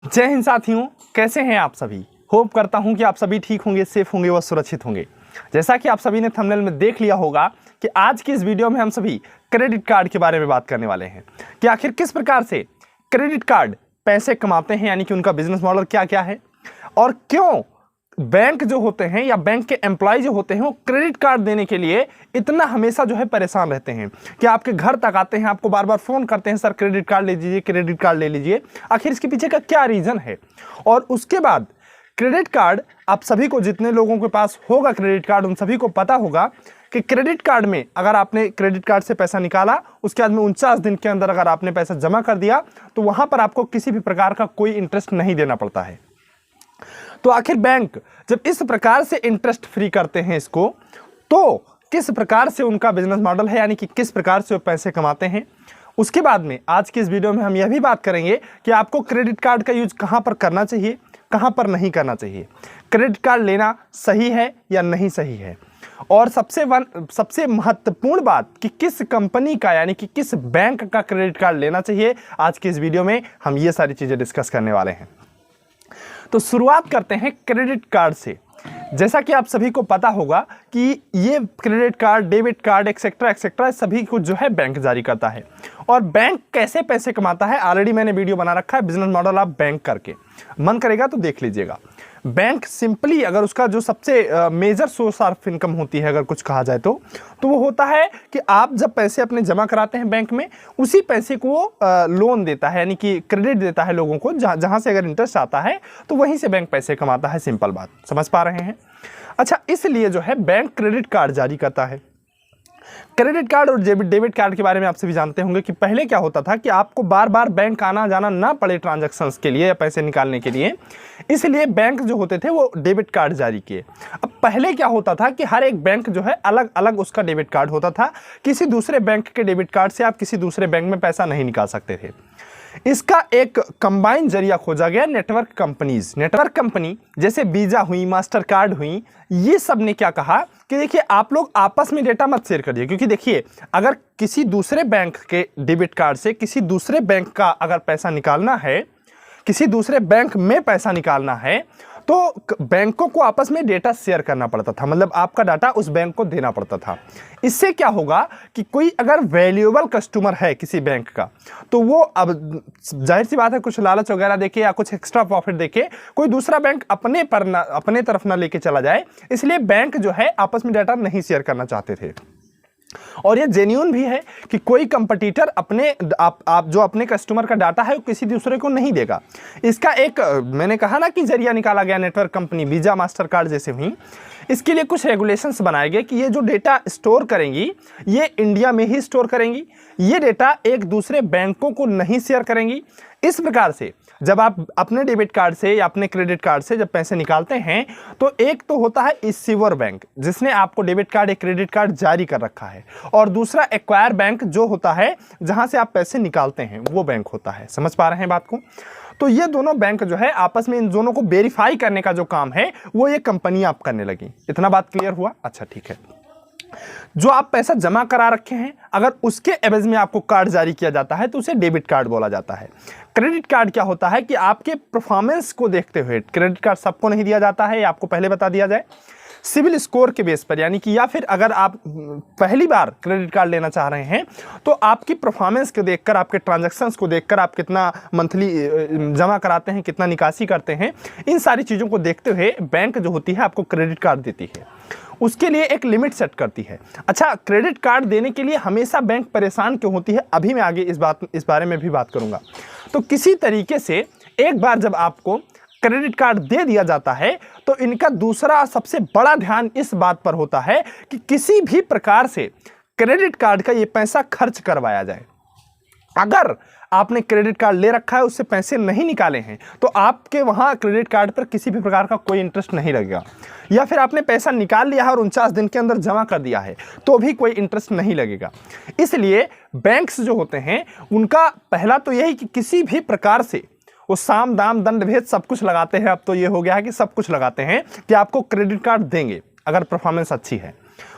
जय हिंद साथियों, कैसे हैं आप सभी। होप करता हूं कि आप सभी ठीक होंगे, सेफ होंगे व सुरक्षित होंगे। जैसा कि आप सभी ने थंबनेल में देख लिया होगा कि आज की इस वीडियो में हम सभी क्रेडिट कार्ड के बारे में बात करने वाले हैं कि आखिर किस प्रकार से क्रेडिट कार्ड पैसे कमाते हैं, यानी कि उनका बिजनेस मॉडल क्या क्या है और क्यों बैंक जो होते हैं या बैंक के एम्प्लॉय जो होते हैं वो क्रेडिट कार्ड देने के लिए इतना हमेशा जो है परेशान रहते हैं कि आपके घर तक आते हैं, आपको बार बार फोन करते हैं, सर क्रेडिट कार्ड ले लीजिए, क्रेडिट कार्ड ले लीजिए। आखिर इसके पीछे का क्या रीजन है। और उसके बाद क्रेडिट कार्ड आप सभी को, जितने लोगों के पास होगा क्रेडिट कार्ड, उन सभी को पता होगा कि क्रेडिट कार्ड में अगर आपने क्रेडिट कार्ड से पैसा निकाला, उसके बाद में 49 दिन के अंदर अगर आपने पैसा जमा कर दिया तो वहां पर आपको किसी भी प्रकार का कोई इंटरेस्ट नहीं देना पड़ता है। तो आखिर बैंक जब इस प्रकार से इंटरेस्ट फ्री करते हैं इसको, तो किस प्रकार से उनका बिजनेस मॉडल है, यानी कि किस प्रकार से वो पैसे कमाते हैं। उसके बाद में आज की इस वीडियो में हम यह भी बात करेंगे कि आपको क्रेडिट कार्ड का यूज कहां पर करना चाहिए, कहां पर नहीं करना चाहिए, क्रेडिट कार्ड लेना सही है या नहीं सही है, और सबसे महत्वपूर्ण बात कि किस कंपनी का, यानी कि किस बैंक का क्रेडिट कार्ड लेना चाहिए। आज की इस वीडियो में हम ये सारी चीजें डिस्कस करने वाले हैं। तो शुरुआत करते हैं क्रेडिट कार्ड से। जैसा कि आप सभी को पता होगा कि ये credit card, debit card etcetera etcetera सभी कुछ जो है बैंक जारी करता है। और बैंक कैसे पैसे कमाता है, ऑलरेडी मैंने वीडियो बना रखा है, बिजनेस मॉडल आप बैंक करके, मन करेगा तो देख लीजिएगा। बैंक सिंपली अगर उसका जो सबसे मेजर सोर्स ऑफ इनकम होती है, अगर कुछ कहा जाए तो वो होता है कि आप जब पैसे अपने जमा कराते हैं बैंक में, उसी पैसे को लोन देता है, यानी कि क्रेडिट देता है लोगों को, जहां से अगर इंटरेस्ट आता है तो वहीं से बैंक पैसे कमाता है। सिंपल बात समझ पा रहे हैं। अच्छा, इसलिए जो है बैंक क्रेडिट कार्ड जारी करता है। क्रेडिट कार्ड और डेबिट कार्ड के बारे में आप सभी जानते होंगे कि पहले क्या होता था कि आपको बार बार बैंक आना जाना ना पड़े ट्रांजैक्शंस के लिए या पैसे निकालने के लिए, इसलिए बैंक जो होते थे वो डेबिट कार्ड जारी किए। अब पहले क्या होता था कि हर एक बैंक जो है अलग अलग उसका डेबिट कार्ड होता था। किसी दूसरे बैंक के डेबिट कार्ड से आप किसी दूसरे बैंक में पैसा नहीं निकाल सकते थे। इसका एक कंबाइन जरिया खोजा गया, नेटवर्क कंपनीज। नेटवर्क कंपनी जैसे वीजा हुई, मास्टर कार्ड हुई, ये सब ने क्या कहा कि देखिए आप लोग आपस में डेटा मत शेयर करिए, क्योंकि देखिए अगर किसी दूसरे बैंक के डेबिट कार्ड से किसी दूसरे बैंक का अगर पैसा निकालना है, किसी दूसरे बैंक में पैसा निकालना है, तो बैंकों को आपस में डेटा शेयर करना पड़ता था, मतलब आपका डाटा उस बैंक को देना पड़ता था। इससे क्या होगा कि कोई अगर वैल्यूएबल कस्टमर है किसी बैंक का, तो वो, अब जाहिर सी बात है, कुछ लालच वगैरह देके या कुछ एक्स्ट्रा प्रॉफिट देके कोई दूसरा बैंक अपने तरफ ना लेके चला जाए, इसलिए बैंक जो है आपस में डाटा नहीं शेयर करना चाहते थे। और ये जेन्युइन भी है कि कोई कंपटीटर आप जो अपने कस्टमर का डाटा है वो किसी दूसरे को नहीं देगा। इसका एक मैंने कहा ना कि जरिया निकाला गया, network company, visa, master card जैसे हुई। इसके लिए कुछ रेगुलेशंस बनाए गए कि ये जो डेटा स्टोर करेंगी ये इंडिया में ही स्टोर करेंगी, ये डेटा एक दूसरे बैंकों को नहीं शेयर करेंगी। इस प्रकार से जब आप अपने डेबिट कार्ड से या अपने क्रेडिट कार्ड से जब पैसे निकालते हैं, तो एक तो होता है इश्यूअर बैंक जिसने आपको डेबिट कार्ड या क्रेडिट कार्ड जारी कर रखा है, और दूसरा एक्वायर बैंक जो होता है जहां से आप पैसे निकालते हैं, वो बैंक होता है। समझ पा रहे हैं बात को। तो ये दोनों बैंक जो है आपस में इन दोनों को वेरीफाई करने का जो काम है वो ये कंपनी आप करने लगी। इतना बात क्लियर हुआ। अच्छा ठीक है, जो आप पैसा जमा करा रखे हैं अगर उसके एवज में आपको कार्ड जारी किया जाता है तो उसे डेबिट कार्ड बोला जाता है। क्रेडिट कार्ड क्या होता है कि आपके परफॉर्मेंस को देखते हुए, क्रेडिट कार्ड सबको नहीं दिया जाता है, आपको पहले बता दिया जाए, सिविल स्कोर के बेस पर, यानी कि या फिर अगर आप पहली बार क्रेडिट कार्ड लेना चाह रहे हैं तो आपकी परफॉर्मेंस को देखकर, आपके ट्रांजैक्शंस को देखकर, आप कितना मंथली जमा कराते हैं, कितना निकासी करते हैं, इन सारी चीज़ों को देखते हुए बैंक जो होती है आपको क्रेडिट कार्ड देती है। उसके लिए एक लिमिट सेट करती है। अच्छा, क्रेडिट कार्ड देने के लिए हमेशा बैंक परेशान क्यों होती है, अभी मैं आगे इस बारे में भी बात करूंगा। तो किसी तरीके से एक बार जब आपको क्रेडिट कार्ड दे दिया जाता है तो इनका दूसरा सबसे बड़ा ध्यान इस बात पर होता है कि किसी भी प्रकार से क्रेडिट कार्ड का ये पैसा खर्च करवाया जाए। अगर आपने क्रेडिट कार्ड ले रखा है, उससे पैसे नहीं निकाले हैं, तो आपके वहां क्रेडिट कार्ड पर किसी भी प्रकार का कोई इंटरेस्ट नहीं लगेगा। या फिर आपने पैसा निकाल लिया है और 49 दिन के अंदर जमा कर दिया है तो भी कोई इंटरेस्ट नहीं लगेगा। इसलिए बैंक्स जो होते हैं उनका पहला तो यही कि किसी भी प्रकार से वो साम दाम दंड भेद सब कुछ लगाते हैं। अब तो ये हो गया है कि सब कुछ लगाते हैं कि आपको क्रेडिट कार्ड देंगे अगर परफॉर्मेंस अच्छी है।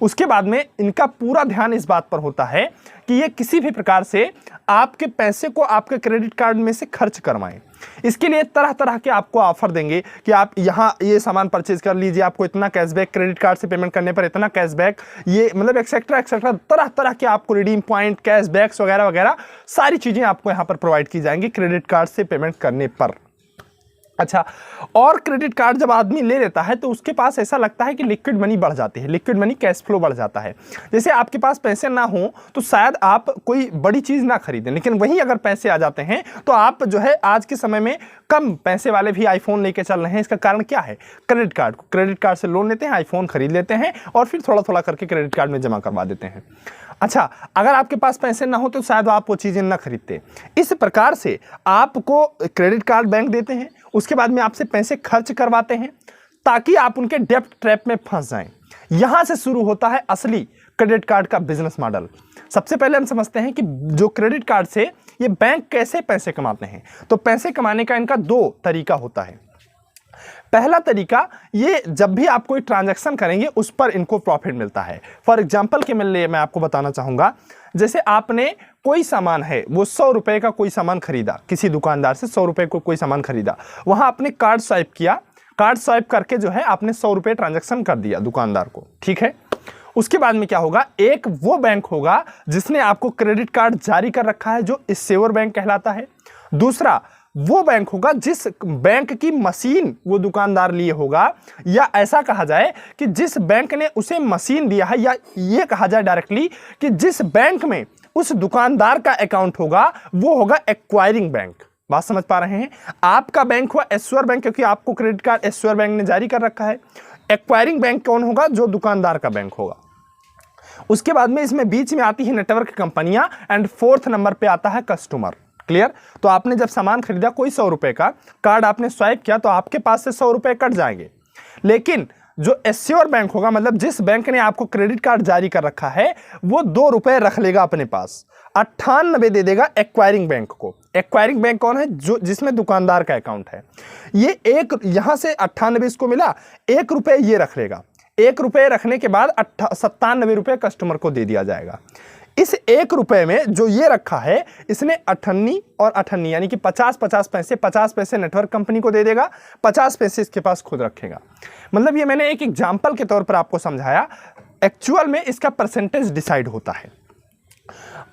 उसके बाद में इनका पूरा ध्यान इस बात पर होता है कि ये किसी भी प्रकार से आपके पैसे को आपके क्रेडिट कार्ड में से खर्च करवाएं। इसके लिए तरह तरह के आपको ऑफर देंगे कि आप यहाँ ये सामान परचेज कर लीजिए, आपको इतना कैशबैक, क्रेडिट कार्ड से पेमेंट करने पर इतना कैशबैक, ये मतलब एक्सेट्रा एक्सेट्रा तरह तरह के आपको रिडीम पॉइंट, कैशबैक्स वगैरह वगैरह सारी चीजें आपको यहाँ पर प्रोवाइड की जाएंगी क्रेडिट कार्ड से पेमेंट करने पर। अच्छा, और क्रेडिट कार्ड जब आदमी ले लेता है तो उसके पास ऐसा लगता है कि लिक्विड मनी बढ़ जाती है, लिक्विड मनी कैश फ्लो बढ़ जाता है। जैसे आपके पास पैसे ना हो तो शायद आप कोई बड़ी चीज़ ना खरीदें, लेकिन वहीं अगर पैसे आ जाते हैं तो आप जो है आज के समय में कम पैसे वाले भी आईफोन लेके चल रहे हैं। इसका कारण क्या है? Credit card. क्रेडिट कार्ड से लोन लेते हैं, आईफोन खरीद लेते हैं और फिर थोड़ा थोड़ा करके क्रेडिट कार्ड में जमा करवा देते हैं। अच्छा, अगर आपके पास पैसे ना हो तो शायद आप वो चीज़ें ना खरीदते। इस प्रकार से आपको क्रेडिट कार्ड बैंक देते हैं, उसके बाद में आपसे पैसे खर्च करवाते हैं ताकि आप उनके डेब्ट ट्रैप में फंस जाएं। यहां से शुरू होता है असली क्रेडिट कार्ड का बिजनेस मॉडल। सबसे पहले हम समझते हैं कि जो क्रेडिट कार्ड से ये बैंक कैसे पैसे कमाते हैं। तो पैसे कमाने का इनका दो तरीका होता है। पहला तरीका, ये जब भी आप कोई ट्रांजैक्शन करेंगे उस पर इनको प्रॉफिट मिलता है। फॉर एग्जांपल के लिए मैं आपको बताना चाहूंगा, जैसे आपने कोई सामान है, वो 100 रुपए का कोई सामान खरीदा, किसी दुकानदार से 100 रुपए को कोई सामान खरीदा, वहां आपने कार्ड स्वाइप किया, कार्ड स्वाइप करके जो है आपने 100 रुपए ट्रांजैक्शन कर दिया दुकानदार को, ठीक है। उसके बाद में क्या होगा, एक वो बैंक होगा जिसने आपको क्रेडिट कार्ड जारी कर रखा है जो इश्योर बैंक कहलाता है। दूसरा वो बैंक होगा जिस बैंक की मशीन वो दुकानदार लिए होगा, या ऐसा कहा जाए कि जिस बैंक ने उसे मशीन दिया है, या ये कहा जाए डायरेक्टली कि जिस बैंक में उस दुकानदार का अकाउंट होगा वो होगा एक्वायरिंग बैंक। बात समझ पा रहे हैं? आपका बैंक हुआ एश्योर बैंक क्योंकि आपको क्रेडिट कार्ड एश्योर बैंक ने जारी कर रखा है। एक्वायरिंग बैंक कौन होगा? जो दुकानदार का बैंक होगा। उसके बाद में इसमें बीच में आती है नेटवर्क कंपनियां एंड फोर्थ नंबर पे आता है कस्टमर। क्लियर? तो आपने जब सामान खरीदा कोई 100 रुपए का, कार्ड आपने स्वाइप किया तो आपके पास से 100 रुपए कट जाएंगे। लेकिन जो एश्योर बैंक होगा, मतलब जिस बैंक ने आपको क्रेडिट कार्ड जारी कर रखा है, वो 2 रुपए रख लेगा अपने पास, 98 दे देगा एक्वायरिंग बैंक को। एक्वायरिंग बैंक कौन है? जो जिसमें दुकानदार का अकाउंट है। ये एक यहां से 98 इसको मिला, 1 रुपए ये रख लेगा। 1 रुपए रखने के बाद 97 रुपए कस्टमर को दे दिया जाएगा। इस 1 रुपए में जो ये रखा है, इसने 98 और 98 यानी कि 50 पैसे नेटवर्क कंपनी को दे देगा, 50 पैसे इसके पास खुद रखेगा। मतलब ये मैंने एक एग्जांपल के तौर पर आपको समझाया। एक्चुअल में इसका परसेंटेज डिसाइड होता है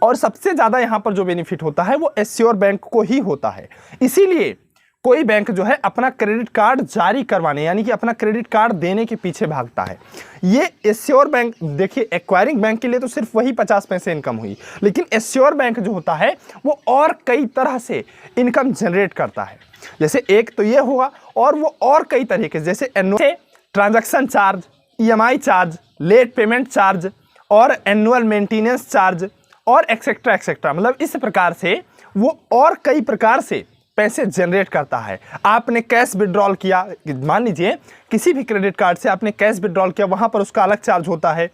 और सबसे ज्यादा यहां पर जो बेनिफिट होता है वो एश्योर बैंक को ही होता है। इसीलिए कोई बैंक जो है अपना क्रेडिट कार्ड जारी करवाने यानी कि अपना क्रेडिट कार्ड देने के पीछे भागता है। ये एश्योर बैंक, देखिए एक्वायरिंग बैंक के लिए तो सिर्फ वही 50 पैसे इनकम हुई, लेकिन एश्योर बैंक जो होता है वो और कई तरह से इनकम जनरेट करता है। जैसे एक तो ये हुआ, और वो और कई तरीके, जैसे annual transaction charge, EMI charge, late payment charge और एनुअल मेंटेनेंस चार्ज और एक्सेट्रा एक्सेट्रा। मतलब इस प्रकार से वो और कई प्रकार से पैसे जनरेट करता है। आपने कैश विड्रॉल किया, मान लीजिए किसी भी क्रेडिट कार्ड से आपने कैश विड्रॉल किया, वहां पर उसका अलग चार्ज होता है।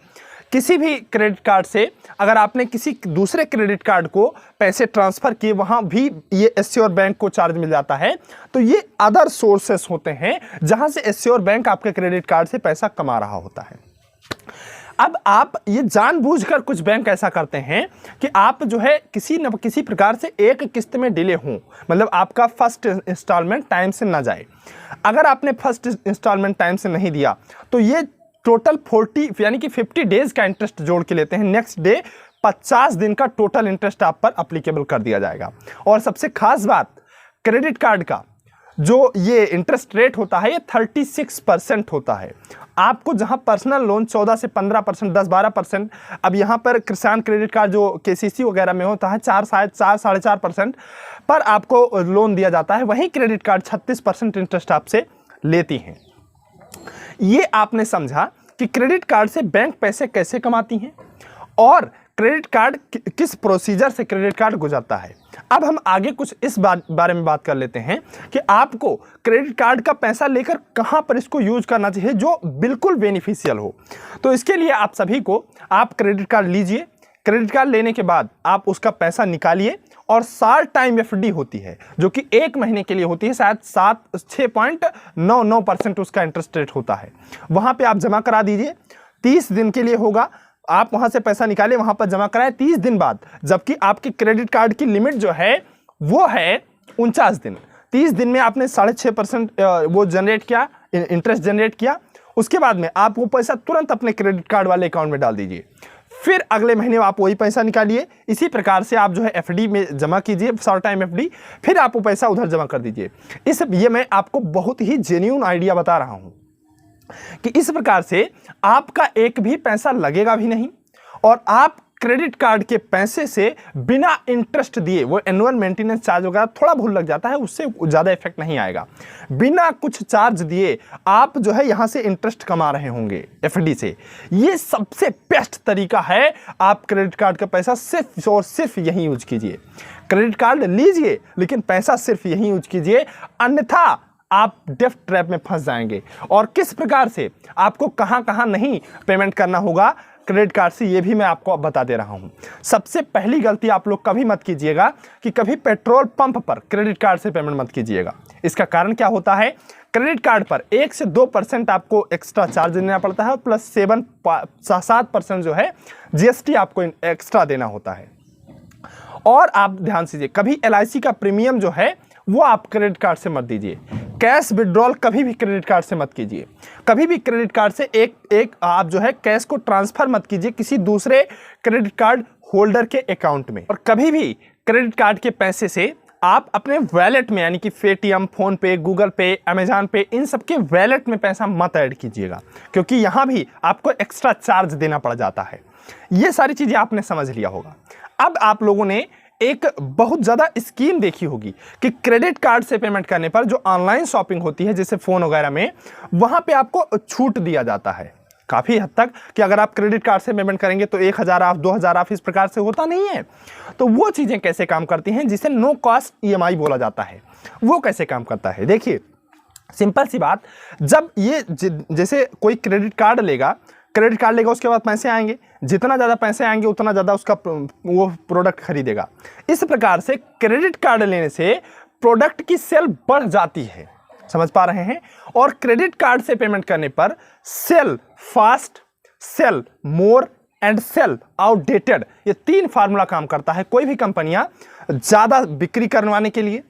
किसी भी क्रेडिट कार्ड से अगर आपने किसी दूसरे क्रेडिट कार्ड को पैसे ट्रांसफर किए, वहां भी ये एश्योर बैंक को चार्ज मिल जाता है। तो ये अदर सोर्सेस होते हैं जहां से एश्योर बैंक आपके क्रेडिट कार्ड से पैसा कमा रहा होता है। अब आप ये जानबूझकर कुछ बैंक ऐसा करते हैं कि आप जो है किसी न किसी प्रकार से एक किस्त में डिले हों, मतलब आपका फर्स्ट इंस्टॉलमेंट टाइम से ना जाए। अगर आपने फर्स्ट इंस्टॉलमेंट टाइम से नहीं दिया तो ये टोटल 40 यानी कि 50 डेज का इंटरेस्ट जोड़ के लेते हैं। नेक्स्ट डे 50 दिन का टोटल इंटरेस्ट आप पर अप्लीकेबल कर दिया जाएगा। और सबसे खास बात, क्रेडिट कार्ड का जो ये इंटरेस्ट रेट होता है ये 36% होता है। आपको जहां पर्सनल लोन 14 से 15%, 10-12%, अब यहां पर किसान क्रेडिट कार्ड जो KCC वगैरह में होता है 4-4.5% पर आपको लोन दिया जाता है, वहीं क्रेडिट कार्ड 36% इंटरेस्ट आपसे लेती हैं। ये आपने समझा कि क्रेडिट कार्ड से बैंक पैसे कैसे कमाती हैं और क्रेडिट कार्ड किस प्रोसीजर से क्रेडिट कार्ड गुजरता है। अब हम आगे कुछ इस बारे में बात कर लेते हैं कि आपको क्रेडिट कार्ड का पैसा लेकर कहां पर इसको यूज करना चाहिए जो बिल्कुल बेनिफिशियल हो। तो इसके लिए आप सभी को, आप क्रेडिट कार्ड लीजिए, क्रेडिट कार्ड लेने के बाद आप उसका पैसा निकालिए और शॉर्ट टाइम FD होती है जो कि 1 महीने के लिए होती है, शायद 6.99% उसका इंटरेस्ट रेट होता है। वहां पे आप जमा करा दीजिए, 30 दिन के लिए होगा। आप वहां से पैसा निकालें, वहां पर जमा कराएं 30 दिन बाद, जबकि आपकी क्रेडिट कार्ड की लिमिट जो है वो है 49 दिन। 30 दिन में आपने 6.5% वो जनरेट किया, इंटरेस्ट जनरेट किया, उसके बाद में आप वो पैसा तुरंत अपने क्रेडिट कार्ड वाले अकाउंट में डाल दीजिए। फिर अगले महीने आप वही पैसा निकालिए, इसी प्रकार से आप जो है एफडी में जमा कीजिए, शॉर्ट टाइम एफडी, फिर आप वो पैसा उधर जमा कर दीजिए। ये मैं आपको बहुत ही जेन्युइन आइडिया बता रहा हूं कि इस प्रकार से आपका एक भी पैसा लगेगा भी नहीं और आप क्रेडिट कार्ड के पैसे से बिना इंटरेस्ट दिए, वो एनुअल मेंटेनेंस चार्ज वगैरह थोड़ा बहुत लग जाता है, उससे ज़्यादा इफेक्ट नहीं आएगा, बिना कुछ चार्ज दिए आप जो है यहाँ से इंटरेस्ट कमा रहे होंगे एफडी से। ये सबसे बेस्ट तरीका है। आप क्रेडिट कार्ड का पैसा सिर्फ और सिर्फ यहीं यूज कीजिए। क्रेडिट कार्ड लीजिए लेकिन पैसा सिर्फ यहीं यूज कीजिए, अन्यथा आप डेफ्ट ट्रैप में फंस जाएंगे। और किस प्रकार से आपको कहां कहां नहीं पेमेंट करना होगा क्रेडिट कार्ड से, ये भी मैं आपको अब बता दे रहा हूं। सबसे पहली गलती आप लोग कभी मत कीजिएगा कि कभी पेट्रोल पंप पर क्रेडिट कार्ड से पेमेंट मत कीजिएगा। इसका कारण क्या होता है, क्रेडिट कार्ड पर 1 से 2% आपको एक्स्ट्रा चार्ज देना पड़ता है, प्लस 7% जो है जीएसटी आपको एक्स्ट्रा देना होता है। और आप ध्यान दीजिए, कभी LIC का प्रीमियम जो है वो आप क्रेडिट कार्ड से मत दीजिए। कैश विड्रॉल कभी भी क्रेडिट कार्ड से मत कीजिए। कभी भी क्रेडिट कार्ड से एक आप जो है कैश को ट्रांसफर मत कीजिए किसी दूसरे क्रेडिट कार्ड होल्डर के अकाउंट में। और कभी भी क्रेडिट कार्ड के पैसे से आप अपने वैलेट में, यानी कि पेटीएम, फोन पे, गूगल पे, अमेजॉन पे, इन सब के वैलेट में पैसा मत ऐड कीजिएगा, क्योंकि यहां भी आपको एक्स्ट्रा चार्ज देना पड़ जाता है। ये सारी चीजें आपने समझ लिया होगा। अब आप लोगों ने एक बहुत ज़्यादा स्कीम देखी होगी कि क्रेडिट कार्ड से पेमेंट करने पर जो ऑनलाइन शॉपिंग होती है जैसे फ़ोन वगैरह में, वहाँ पे आपको छूट दिया जाता है काफ़ी हद तक, कि अगर आप क्रेडिट कार्ड से पेमेंट करेंगे तो 1000 ऑफ, 2000 ऑफ, इस प्रकार से होता नहीं है। तो वो चीज़ें कैसे काम करती हैं, जिसे नो कॉस्ट EMI बोला जाता है, वो कैसे काम करता है। देखिए सिंपल सी बात, जब ये जैसे कोई क्रेडिट कार्ड लेगा उसके बाद पैसे आएंगे, जितना ज़्यादा पैसे आएंगे उतना ज़्यादा उसका वो प्रोडक्ट खरीदेगा। इस प्रकार से क्रेडिट कार्ड लेने से प्रोडक्ट की सेल बढ़ जाती है, समझ पा रहे हैं। और क्रेडिट कार्ड से पेमेंट करने पर sell fast, sell more and sell outdated, ये 3 फार्मूला काम करता है। कोई भी कंपनियां ज़्यादा बिक्री करवाने के लिए,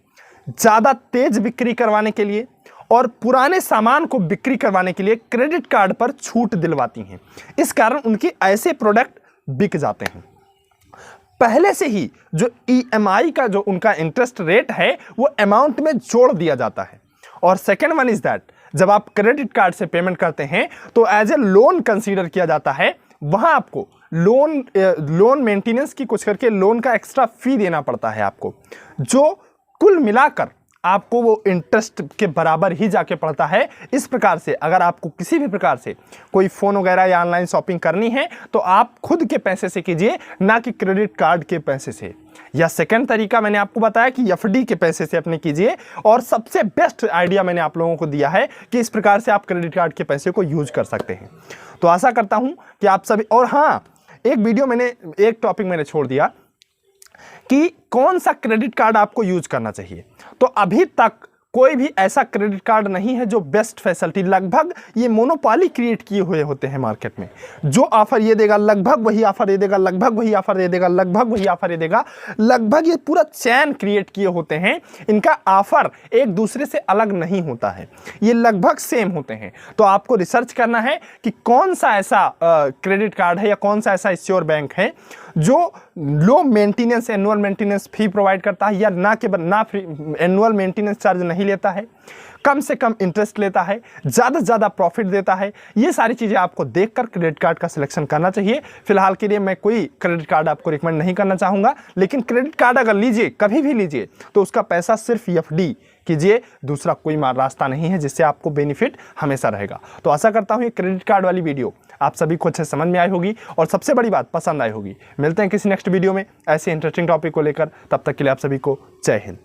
ज़्यादा तेज बिक्री करवाने के लिए और पुराने सामान को बिक्री करवाने के लिए क्रेडिट कार्ड पर छूट दिलवाती हैं। इस कारण उनके ऐसे प्रोडक्ट बिक जाते हैं। पहले से ही जो EMI का जो उनका इंटरेस्ट रेट है वो अमाउंट में जोड़ दिया जाता है। और सेकेंड वन इज दैट, जब आप क्रेडिट कार्ड से पेमेंट करते हैं तो एज ए लोन कंसीडर किया जाता है। वहां आपको लोन मेंटेनेंस की कुछ करके लोन का एक्स्ट्रा फी देना पड़ता है आपको, जो कुल मिलाकर आपको वो इंटरेस्ट के बराबर ही जाके पड़ता है। इस प्रकार से अगर आपको किसी भी प्रकार से कोई फ़ोन वगैरह या ऑनलाइन शॉपिंग करनी है तो आप खुद के पैसे से कीजिए, ना कि क्रेडिट कार्ड के पैसे से। या सेकंड तरीका मैंने आपको बताया कि एफडी के पैसे से अपने कीजिए। और सबसे बेस्ट आइडिया मैंने आप लोगों को दिया है कि इस प्रकार से आप क्रेडिट कार्ड के पैसे को यूज कर सकते हैं। तो आशा करता हूं कि आप सभी, और हाँ, एक टॉपिक मैंने छोड़ दिया कि कौन सा क्रेडिट कार्ड आपको यूज करना चाहिए। तो अभी तक कोई भी ऐसा क्रेडिट कार्ड नहीं है जो बेस्ट फैसिलिटी, लगभग ये मोनोपोली क्रिएट किए हुए होते हैं मार्केट में। जो ऑफर ये देगा लगभग वही ऑफर ये देगा, लगभग वही ऑफर ये देगा, लगभग वही ऑफर ये देगा। लगभग ये पूरा चैन क्रिएट किए होते हैं। इनका ऑफर एक दूसरे से अलग नहीं होता है, ये लगभग सेम होते हैं। तो आपको रिसर्च करना है कि कौन सा ऐसा क्रेडिट कार्ड है या कौन सा ऐसा इश्योर बैंक है जो लो मेंटेनेंस, एनुअल मेंटेनेंस फी प्रोवाइड करता है, या ना एनुअल मेंटेनेंस चार्ज नहीं लेता है, कम से कम इंटरेस्ट लेता है, ज़्यादा से ज़्यादा प्रॉफिट देता है। ये सारी चीज़ें आपको देखकर क्रेडिट कार्ड का सिलेक्शन करना चाहिए। फिलहाल के लिए मैं कोई क्रेडिट कार्ड आपको रिकमेंड नहीं करना चाहूँगा, लेकिन क्रेडिट कार्ड अगर लीजिए, कभी भी लीजिए, तो उसका पैसा सिर्फ एफडी कीजिए, दूसरा कोई रास्ता नहीं है जिससे आपको बेनिफिट हमेशा रहेगा। तो आशा करता हूँ ये क्रेडिट कार्ड वाली वीडियो आप सभी को अच्छे समझ में आई होगी और सबसे बड़ी बात पसंद आई होगी। मिलते हैं किसी नेक्स्ट वीडियो में ऐसे इंटरेस्टिंग टॉपिक को लेकर, तब तक के लिए आप सभी को जय हिंद।